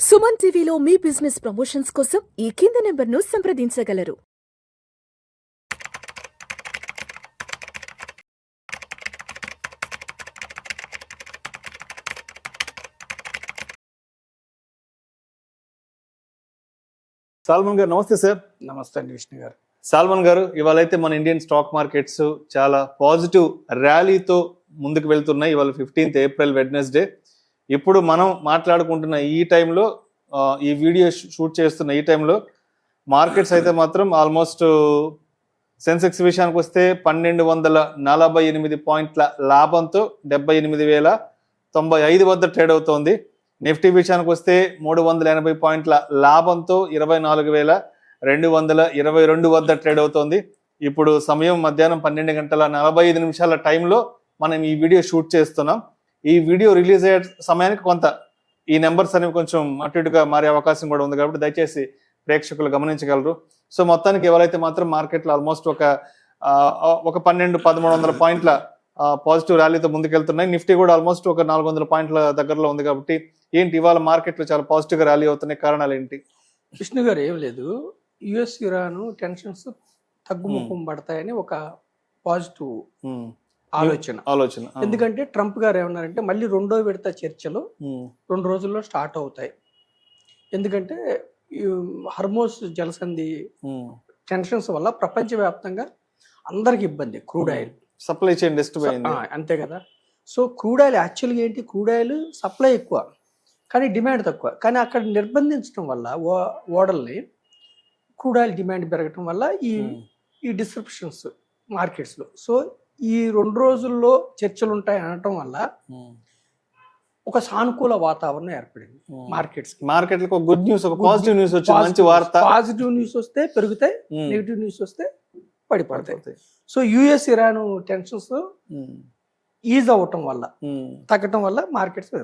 సుమన్ టీవీలో మీ business promotions కోసం ఈ కింది నెంబర్ను సంప్రదించగలరు. సాల్మన్ గారు నమస్తే సార్. నమస్తే అండి విష్ణు గారు. సాల్మన్ గారు, ఇవాళ అయితే మన ఇండియన్ స్టాక్ మార్కెట్స్ చాలా పాజిటివ్ ర్యాలీతో ముందుకు వెళ్తున్నాయి. ఇవాళ 15th ఏప్రిల్ వెడ్నెస్డే. ఇప్పుడు మనం మాట్లాడుకుంటున్న ఈ టైంలో, ఈ వీడియో షూట్ చేస్తున్న ఈ టైంలో మార్కెట్స్ అయితే మాత్రం ఆల్మోస్ట్ సెన్సెక్స్ విషయానికి వస్తే 1248 పాయింట్ల లాభంతో 78,095 వద్ద ట్రేడ్ అవుతోంది. నిఫ్టీ విషయానికి వస్తే 380 పాయింట్ల లాభంతో 24,222 వద్ద ట్రేడ్ అవుతోంది. ఇప్పుడు సమయం మధ్యాహ్నం 12:45 టైంలో మనం ఈ వీడియో షూట్ చేస్తున్నాం. ఈ వీడియో రిలీజ్ అయ్యే సమయానికి కొంత ఈ నెంబర్స్ అనేవి కొంచెం అటు ఇటుగా మారే అవకాశం కూడా ఉంది కాబట్టి దయచేసి ప్రేక్షకులు గమనించగలరు. సో మొత్తానికి ఎవరైతే మాత్రం మార్కెట్లో ఆల్మోస్ట్ ఒక 1200-1300 పాయింట్ల పాజిటివ్ ర్యాలీతో ముందుకెళ్తున్నాయి. నిఫ్టీ కూడా ఆల్మోస్ట్ ఒక 400 పాయింట్ల దగ్గరలో ఉంది. కాబట్టి ఏంటి ఇవాళ మార్కెట్లో చాలా పాజిటివ్గా ర్యాలీ అవుతున్నాయి, కారణాలు ఏంటి? విష్ణు గారు, ఏం లేదు, యుఎస్ ఇరాన్ టెన్షన్స్ తగ్గుముఖం పడతాయని ఒక పాజిటివ్ ఆలోచన. ఎందుకంటే ట్రంప్ గారు ఏమన్నారంటే మళ్ళీ రెండో విడత చర్చలు 2 రోజుల్లో స్టార్ట్ అవుతాయి. ఎందుకంటే హర్మోస్ జలసంధి టెన్షన్స్ వల్ల ప్రపంచవ్యాప్తంగా అందరికి ఇబ్బంది. Crude oil supply chain disturb అయింది, అంతే కదా. సో క్రూడ్ ఆయిల్ యాక్చువల్గా ఏంటి, క్రూడ్ ఆయిల్ సప్లై ఎక్కువ కానీ డిమాండ్ తక్కువ. కానీ అక్కడ నిర్బంధించడం వల్ల ఓడల్ని క్రూడ్ ఆయిల్ డిమాండ్ పెరగటం వల్ల ఈ డిస్క్రిప్షన్స్ మార్కెట్స్లో. సో ఈ 2 రోజుల్లో చర్చలు ఉంటాయి అనటం వల్ల ఒక సానుకూల వాతావరణం ఏర్పడింది మార్కెట్స్. మార్కెట్లకు గుడ్ న్యూస్, ఒక పాజిటివ్ న్యూస్ వచ్చింది, మంచి వార్త. పాజిటివ్ న్యూస్ వస్తే పెరుగుతాయి, నెగిటివ్ న్యూస్ వస్తే పడిపడతాయి. So US Iran tensions ease అవ్వటం వల్ల, తగ్గటం వల్ల మార్కెట్స్.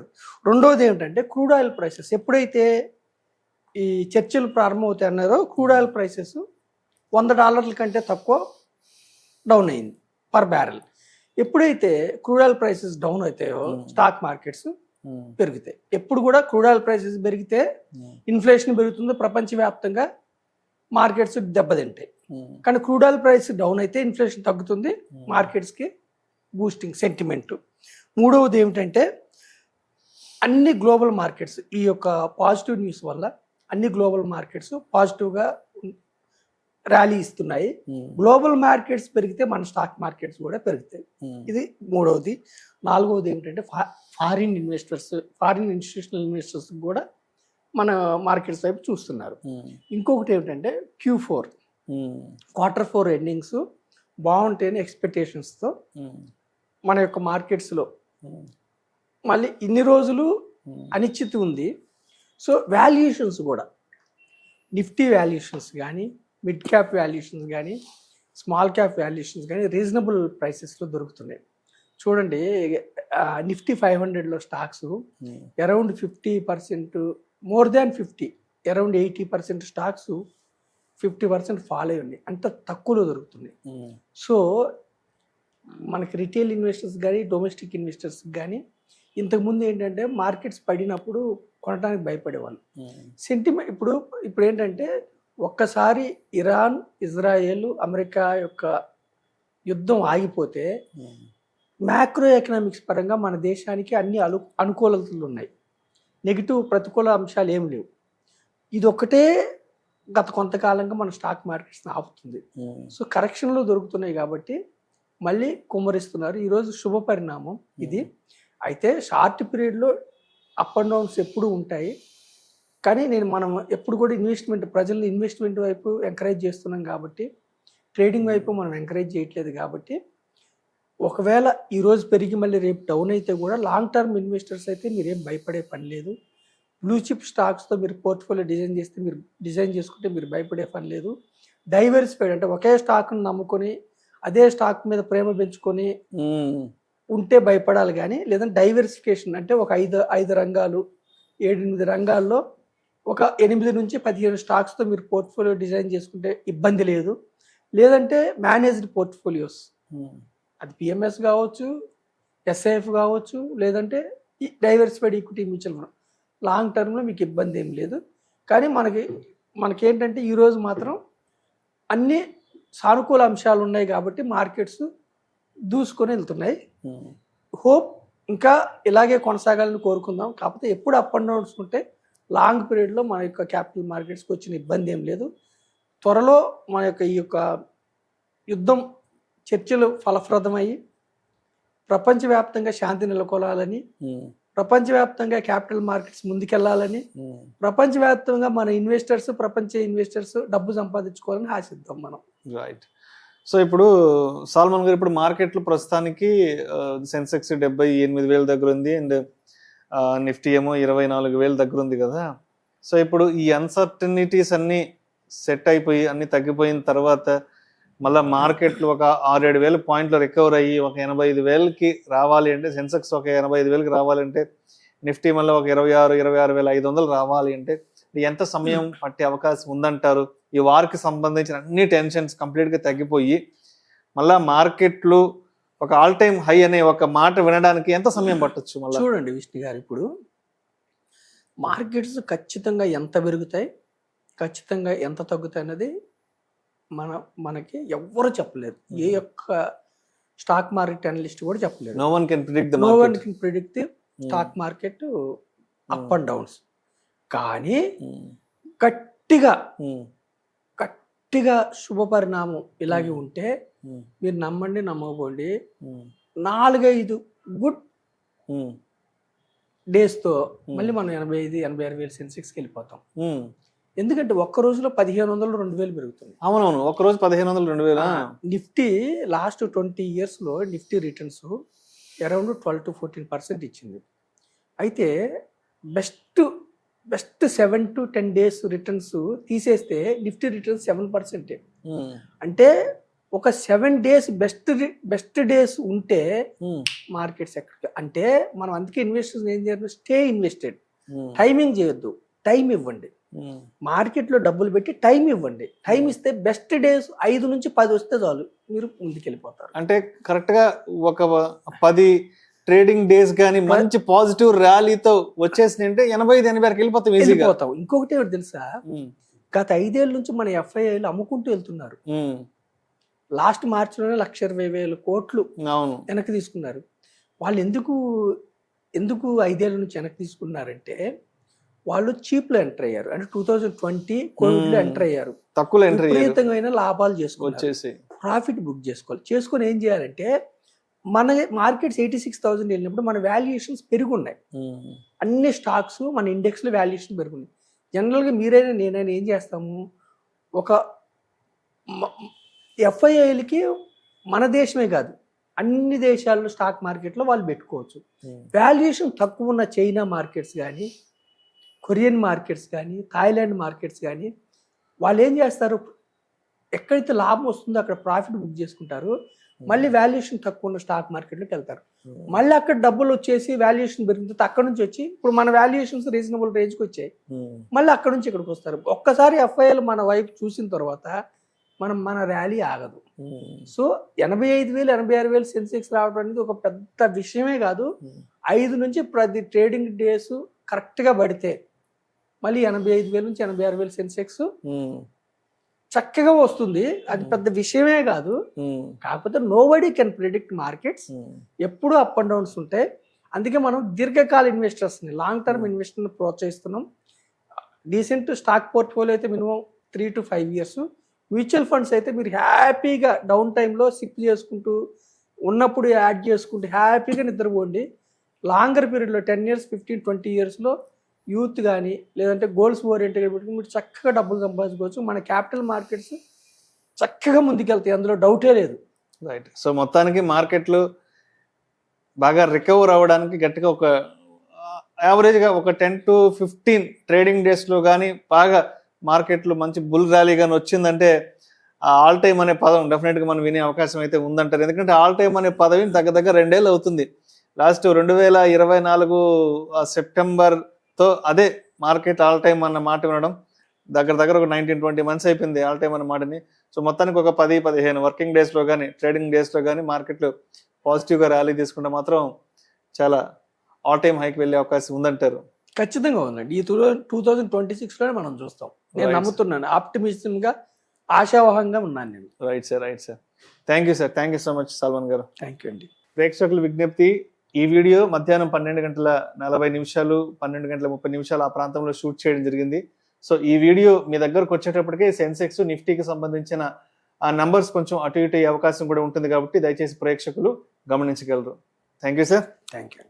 రెండోది ఏమిటంటే క్రూడ్ ఆయిల్ ప్రైసెస్ ఎప్పుడైతే ఈ చర్చలు ప్రారంభమవుతాయి అన్నారో క్రూడ్ ఆయిల్ ప్రైసెస్ $100 కంటే తక్కువ డౌన్ అయింది పర్ బ్యారెల్. ఎప్పుడైతే క్రూడ్ ఆయిల్ ప్రైసెస్ డౌన్ అవుతాయో స్టాక్ మార్కెట్స్ పెరుగుతాయి. ఎప్పుడు కూడా క్రూడ్ ఆయిల్ ప్రైసెస్ పెరిగితే ఇన్ఫ్లేషన్ పెరుగుతుంది, ప్రపంచవ్యాప్తంగా మార్కెట్స్ దెబ్బతింటాయి. కానీ క్రూడ్ ఆయిల్ ప్రైస్ డౌన్ అయితే ఇన్ఫ్లేషన్ తగ్గుతుంది, మార్కెట్స్కి బూస్టింగ్ సెంటిమెంట్. మూడవది ఏమిటంటే అన్ని గ్లోబల్ మార్కెట్స్ ఈ యొక్క పాజిటివ్ న్యూస్ వల్ల అన్ని గ్లోబల్ మార్కెట్స్ పాజిటివ్గా ర్యాలీ ఇస్తున్నాయి. గ్లోబల్ మార్కెట్స్ పెరిగితే మన స్టాక్ మార్కెట్స్ కూడా పెరుగుతాయి. ఇది మూడవది. నాలుగవది ఏమిటంటే ఫారిన్ ఇన్స్టిట్యూషనల్ ఇన్వెస్టర్స్ కూడా మన మార్కెట్స్ వైపు చూస్తున్నారు. ఇంకొకటి ఏమిటంటే Q4 Q4 ఎండింగ్స్ బాగుంటేనే ఎక్స్పెక్టేషన్స్తో మన యొక్క మార్కెట్స్లో మళ్ళీ ఇన్ని రోజులు అనిశ్చితి ఉంది. సో వాల్యుయేషన్స్ కూడా నిఫ్టీ వాల్యుయేషన్స్ కానీ, మిడ్ క్యాప్ వాల్యుయేషన్స్ కానీ, స్మాల్ క్యాప్ వాల్యుయేషన్స్ కానీ రీజనబుల్ ప్రైసెస్లో దొరుకుతున్నాయి. చూడండి, నిఫ్టీ 500లో స్టాక్స్ అరౌండ్ 50%, మోర్ దాన్ 50, అరౌండ్ 80% స్టాక్స్ 50% ఫాల్ అయి ఉన్నాయి. అంత తక్కువలో దొరుకుతున్నాయి. సో మనకి రిటైల్ ఇన్వెస్టర్స్ కానీ, డొమెస్టిక్ ఇన్వెస్టర్స్ కానీ ఇంతకుముందు ఏంటంటే మార్కెట్స్ పడినప్పుడు కొనడానికి భయపడేవాళ్ళు. సెంటిమెంట్ ఇప్పుడు ఏంటంటే ఒక్కసారి ఇరాన్, ఇజ్రాయెల్, అమెరికా యొక్క యుద్ధం ఆగిపోతే మ్యాక్రో ఎకనామిక్స్ పరంగా మన దేశానికి అన్ని అనుకూలతలు ఉన్నాయి. నెగిటివ్ ప్రతికూల అంశాలు ఏం లేవు. ఇది ఒక్కటే గత కొంతకాలంగా మన స్టాక్ మార్కెట్స్ని ఆపుతుంది. సో కరెక్షన్లో దొరుకుతున్నాయి కాబట్టి మళ్ళీ కుమ్మరిస్తున్నారు. ఈరోజు శుభ పరిణామం ఇది. అయితే షార్ట్ పీరియడ్లో అప్ అండ్ డౌన్స్ ఎప్పుడు ఉంటాయి. కానీ మనం ఎప్పుడు కూడా ప్రజల్ని ఇన్వెస్ట్మెంట్ వైపు ఎంకరేజ్ చేస్తున్నాం కాబట్టి, ట్రేడింగ్ వైపు మనం ఎంకరేజ్ చేయట్లేదు కాబట్టి, ఒకవేళ ఈరోజు పెరిగి మళ్ళీ రేపు డౌన్ అయితే కూడా లాంగ్ టర్మ్ ఇన్వెస్టర్స్ అయితే మీరేం భయపడే పని లేదు. బ్లూ చిప్ స్టాక్స్తో మీరు పోర్ట్ఫోలియో డిజైన్ చేసుకుంటే మీరు భయపడే పని లేదు. డైవర్సిఫైడ్ అంటే ఒకే స్టాక్ను నమ్ముకొని అదే స్టాక్ మీద ప్రేమ పెంచుకొని ఉంటే భయపడాలి. కానీ లేదంటే డైవర్సిఫికేషన్ అంటే ఒక 5 రంగాలు 7-8 రంగాల్లో ఒక 8 నుంచి 15 స్టాక్స్తో మీరు పోర్ట్ఫోలియో డిజైన్ చేసుకుంటే ఇబ్బంది లేదు. లేదంటే మేనేజ్డ్ పోర్ట్ఫోలియోస్, అది PMS కావచ్చు, SIF కావచ్చు, లేదంటే diversified equity mutual fund long టర్మ్లో మీకు ఇబ్బంది ఏం లేదు. కానీ మనకేంటంటే ఈరోజు మాత్రం అన్ని సానుకూల అంశాలు ఉన్నాయి కాబట్టి మార్కెట్స్ దూసుకొని వెళ్తున్నాయి. హోప్ ఇంకా ఇలాగే కొనసాగాలని కోరుకుందాం. కాకపోతే ఎప్పుడు అప్ అండ్ డౌన్స్ ఉంటే లాంగ్ పీరియడ్లో మన యొక్క క్యాపిటల్ మార్కెట్స్కి వచ్చిన ఇబ్బంది ఏం లేదు. త్వరలో మన యొక్క ఈ యొక్క యుద్ధం చర్చలు ఫలప్రదమయ్యి ప్రపంచవ్యాప్తంగా శాంతి నెలకొలాలని, ప్రపంచవ్యాప్తంగా క్యాపిటల్ మార్కెట్స్ ముందుకెళ్లాలని, ప్రపంచవ్యాప్తంగా మన ప్రపంచ ఇన్వెస్టర్స్ డబ్బు సంపాదించుకోవాలని ఆశిద్దాం మనం. రైట్. సో ఇప్పుడు సాల్మన్ గారు, ఇప్పుడు మార్కెట్లు ప్రస్తుతానికి సెన్సెక్స్ 78,000 దగ్గర ఉంది, అండ్ నిఫ్టీ ఏమో 24,000 దగ్గర ఉంది కదా. సో ఇప్పుడు ఈ అన్సర్టనిటీస్ అన్ని సెట్ అయిపోయి అన్ని తగ్గిపోయిన తర్వాత మళ్ళీ మార్కెట్లు ఒక 6-7,000 పాయింట్లు రికవర్ అయ్యి ఒక 85,000కి రావాలి అంటే, సెన్సెక్స్ ఒక 85,000కి రావాలంటే, నిఫ్టీ మళ్ళీ ఒక 26,500 రావాలి అంటే ఎంత సమయం పట్టే అవకాశం ఉందంటారు? ఈ వార్కి సంబంధించిన అన్ని టెన్షన్స్ కంప్లీట్గా తగ్గిపోయి మళ్ళీ మార్కెట్లు ఒక ఆల్ టైమ్ హై అనే ఒక మాట వినడానికి ఎంత సమయం పట్టొచ్చు? మళ్ళీ చూడండి విష్ణు గారు, ఇప్పుడు మార్కెట్స్ ఖచ్చితంగా ఎంత పెరుగుతాయి, ఖచ్చితంగా ఎంత తగ్గుతాయి అన్నది మనకి ఎవ్వరు చెప్పలేరు. ఏ యొక్క స్టాక్ మార్కెట్ అనలిస్ట్ కూడా చెప్పలేరు. No one can predict the stock market up and downs. కానీ గట్టిగా శుభ పరిణామం ఇలాగే ఉంటే మీరు నమ్మండి నమ్మకపోండి, 4-5 గుడ్ డేస్తో మళ్ళీ మనం 85,000-86,000 సెన్సెక్స్కి వెళ్ళిపోతాం. ఎందుకంటే ఒక్క రోజులో 1,500-2,000 పెరుగుతుంది. అవునవును, ఒక్క రోజు 1,500-2,000. నిఫ్టీ లాస్ట్ 20 yearsలో నిఫ్టీ రిటర్న్స్ అరౌండ్ 12-14% ఇచ్చింది. అయితే బెస్ట్ 7 to 10 days రిటర్న్స్ తీసేస్తే నిఫ్టీ రిటర్న్స్ 7%. అంటే ఒక 7 days బెస్ట్ డేస్ ఉంటే మార్కెట్స్ ఎక్కడికి అంటే మనం అందుకే ఇన్వెస్టర్స్ ఏం చేయాలి, స్టే ఇన్వెస్టెడ్. టైమింగ్ చేయొద్దు, టైం ఇవ్వండి. మార్కెట్లో డబ్బులు పెట్టి టైం ఇవ్వండి. టైం ఇస్తే బెస్ట్ డేస్ 5 నుంచి 10 వస్తే చాలు, మీరు ముందుకెళ్ళిపోతారు. అంటే కరెక్ట్గా ఒక 10 ట్రేడింగ్ డేస్ కానీ మంచి పాజిటివ్ ర్యాలీతో వచ్చేసి అంటే 85,000 వెళ్ళిపోతాం, వెళ్ళిపోతాం. ఇంకొకటి ఎవరు తెలుసా, గత 5 ఏళ్ళ నుంచి మన ఎఫ్ఐఐలు అమ్ముకుంటూ వెళ్తున్నారు. లాస్ట్ మార్చిలోనే 1,20,000 కోట్లు వెనక్కి తీసుకున్నారు. వాళ్ళు ఎందుకు 5 ఏళ్ళ నుంచి వెనక్కి తీసుకున్నారంటే, వాళ్ళు చీప్ లో ఎంటర్ అయ్యారు. అంటే 2020 కోవిడ్ లో ఎంటర్ అయ్యారు, తక్కువ విపరీతమైన లాభాలు చేసుకోవాలి, ప్రాఫిట్ బుక్ చేసుకొని ఏం చేయాలంటే, మన మార్కెట్స్ 86,000 వెళ్ళినప్పుడు మన వాల్యుయేషన్స్ పెరుగున్నాయి. అన్ని స్టాక్స్ మన ఇండెక్స్ లో వాల్యుయేషన్ పెరుగున్నాయి. జనరల్ గా మీరైనా నేనైనా ఏం చేస్తాము, ఒక ఎఫ్ఐఐలకి మన దేశమే కాదు అన్ని దేశాల్లో స్టాక్ మార్కెట్లో వాళ్ళు పెట్టుకోవచ్చు. వాల్యుయేషన్ తక్కువ ఉన్న చైనా మార్కెట్స్ కానీ, కొరియన్ మార్కెట్స్ కానీ, థాయిలాండ్ మార్కెట్స్ కానీ, వాళ్ళు ఏం చేస్తారు, ఎక్కడైతే లాభం వస్తుందో అక్కడ ప్రాఫిట్ బుక్ చేసుకుంటారు. మళ్ళీ వాల్యుయేషన్ తక్కువ ఉన్న స్టాక్ మార్కెట్లోకి వెళ్తారు. మళ్ళీ అక్కడ డబ్బులు వచ్చేసి వాల్యుయేషన్ పెరుగుతుంది. అక్కడ నుంచి వచ్చి ఇప్పుడు మన వాల్యుయేషన్స్ రీజనబుల్ రేంజ్కి వచ్చాయి, మళ్ళీ అక్కడ నుంచి ఇక్కడికి వస్తారు. ఒక్కసారి ఎఫ్ఐఎల్ మన వైపు చూసిన తర్వాత మన ర్యాలీ ఆగదు. సో 85,000 86,000 సెన్సెక్స్ రావడం అనేది ఒక పెద్ద విషయమే కాదు. 5 నుంచి 10 ట్రేడింగ్ డేస్ కరెక్ట్గా పడితే మళ్ళీ 85,000 నుంచి 86,000 సెన్సెక్స్ చక్కగా వస్తుంది. అది పెద్ద విషయమే కాదు. కాకపోతే నోబడీ కెన్ ప్రిడిక్ట్ మార్కెట్స్, ఎప్పుడు అప్ అండ్ డౌన్స్ ఉంటాయి. అందుకే మనం దీర్ఘకాల ఇన్వెస్టర్స్ని, లాంగ్ టర్మ్ ఇన్వెస్టర్ని ప్రోత్సహిస్తున్నాం. డీసెంట్ స్టాక్ పోర్ట్ఫోలియో అయితే minimum 3 to 5 years. Mutual funds అయితే మీరు హ్యాపీగా డౌన్ టైంలో సిప్ చేసుకుంటూ ఉన్నప్పుడు యాడ్ చేసుకుంటూ హ్యాపీగా నిద్రపోండి. లాంగర్ పీరియడ్లో 10 years 15-20 yearsలో యూత్ కానీ లేదంటే గోల్స్ ఓరియంటెడ్ పెట్టుకుని మీరు చక్కగా డబ్బులు సంపాదించుకోవచ్చు. మన క్యాపిటల్ మార్కెట్స్ చక్కగా ముందుకెళ్తాయి, అందులో డౌటే లేదు. రైట్. సో మొత్తానికి మార్కెట్లు బాగా రికవర్ అవ్వడానికి గట్టిగా ఒక యావరేజ్గా ఒక 10 to 15 ట్రేడింగ్ డేస్లో కానీ బాగా మార్కెట్లు మంచి బుల్ ర్యాలీ కానీ వచ్చిందంటే ఆల్ టైమ్ అనే పదం డెఫినెట్గా మనం వినే అవకాశం అయితే ఉందంటారు. ఎందుకంటే ఆల్ టైమ్ అనే పదవి దగ్గర 2 ఏళ్ళు అవుతుంది. లాస్ట్ 2024 సెప్టెంబర్తో అదే మార్కెట్ ఆల్ టైమ్ అన్న మాట వినడం దగ్గర ఒక 19-20 months అయిపోయింది ఆల్ టైమ్ అన్న మాటని. సో మొత్తానికి ఒక 10-15 వర్కింగ్ డేస్లో కానీ ట్రేడింగ్ డేస్లో కానీ మార్కెట్లు పాజిటివ్గా ర్యాలీ తీసుకుంటే మాత్రం చాలా ఆల్ టైమ్ హైకి వెళ్ళే అవకాశం ఉందంటారు. ఖచ్చితంగా ఉందండి. ఈ 2026లోనే మనం చూస్తాం. నేను Right. నమ్ముతున్నాను, ఆప్టిమిస్టిక్గా ఆశావహంగా ఉన్నాను నేను. Right sir, right sir. Thank you sir, thank you so much Salman garu. Thank you అండి. ప్రేక్షకుల విజ్ఞప్తి, ఈ వీడియో మధ్యాహ్నం 12:40 12:30 ఆ ప్రాంతంలో షూట్ చేయడం జరిగింది. సో ఈ వీడియో మీ దగ్గరకు వచ్చేటప్పటికే సెన్సెక్స్ నిఫ్టీకి సంబంధించిన ఆ నంబర్స్ కొంచెం అటు ఇటు అయ్యే అవకాశం కూడా ఉంటుంది కాబట్టి దయచేసి ప్రేక్షకులు గమనించగలరు. Thank you sir. Thank you.